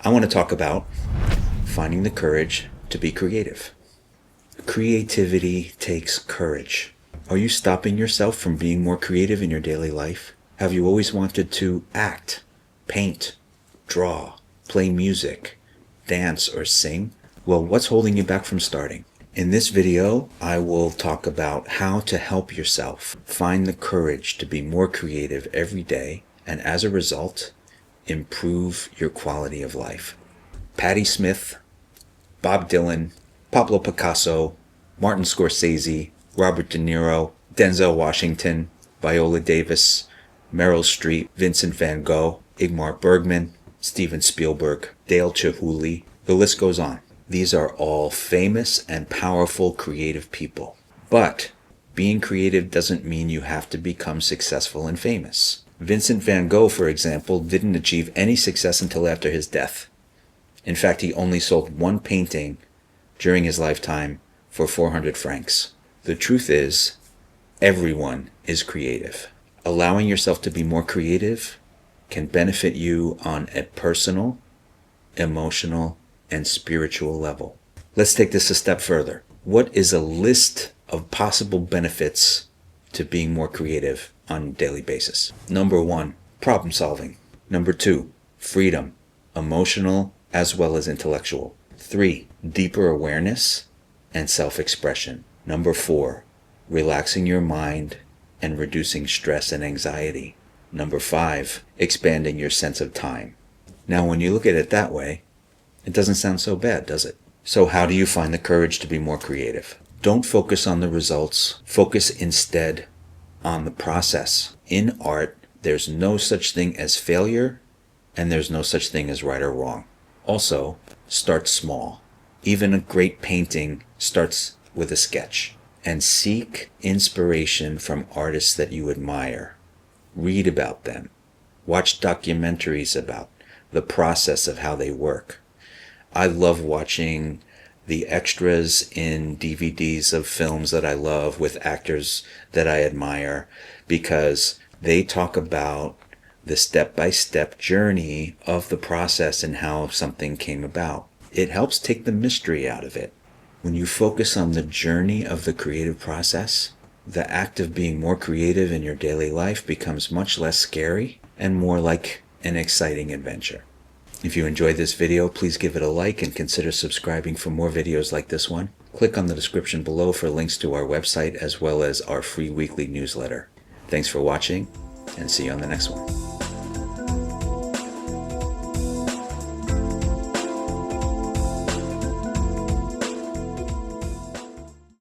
I want to talk about finding the courage to be creative. Creativity takes courage. Are you stopping yourself from being more creative in your daily life? Have you always wanted to act, paint, draw, play music, dance, or sing? Well, what's holding you back from starting? In this video, I will talk about how to help yourself find the courage to be more creative every day, and as a result, improve your quality of life. Patti Smith, Bob Dylan, Pablo Picasso, Martin Scorsese, Robert De Niro, Denzel Washington, Viola Davis, Meryl Streep, Vincent van Gogh, Ingmar Bergman, Steven Spielberg, Dale Chihuly. The list goes on. These are all famous and powerful creative people. But being creative doesn't mean you have to become successful and famous. Vincent van Gogh, for example, didn't achieve any success until after his death. In fact, he only sold one painting during his lifetime for 400 francs. The truth is, everyone is creative. Allowing yourself to be more creative can benefit you on a personal, emotional, and spiritual level. Let's take this a step further. What is a list of possible benefits to being more creative on a daily basis? Number 1, problem solving. Number 2, freedom, emotional as well as intellectual. 3, deeper awareness and self-expression. Number 4, relaxing your mind and reducing stress and anxiety. Number 5, expanding your sense of time. Now, when you look at it that way, it doesn't sound so bad, does it? So how do you find the courage to be more creative? Don't focus on the results. Focus instead on the process. In art, there's no such thing as failure, and there's no such thing as right or wrong. Also, start small. Even a great painting starts with a sketch. And seek inspiration from artists that you admire. Read about them. Watch documentaries about the process of how they work. I love watching the extras in DVDs of films that I love with actors that I admire, because they talk about the step-by-step journey of the process and how something came about. It helps take the mystery out of it. When you focus on the journey of the creative process, the act of being more creative in your daily life becomes much less scary and more like an exciting adventure. If you enjoyed this video, please give it a like and consider subscribing for more videos like this one. Click on the description below for links to our website as well as our free weekly newsletter. Thanks for watching, and see you on the next one.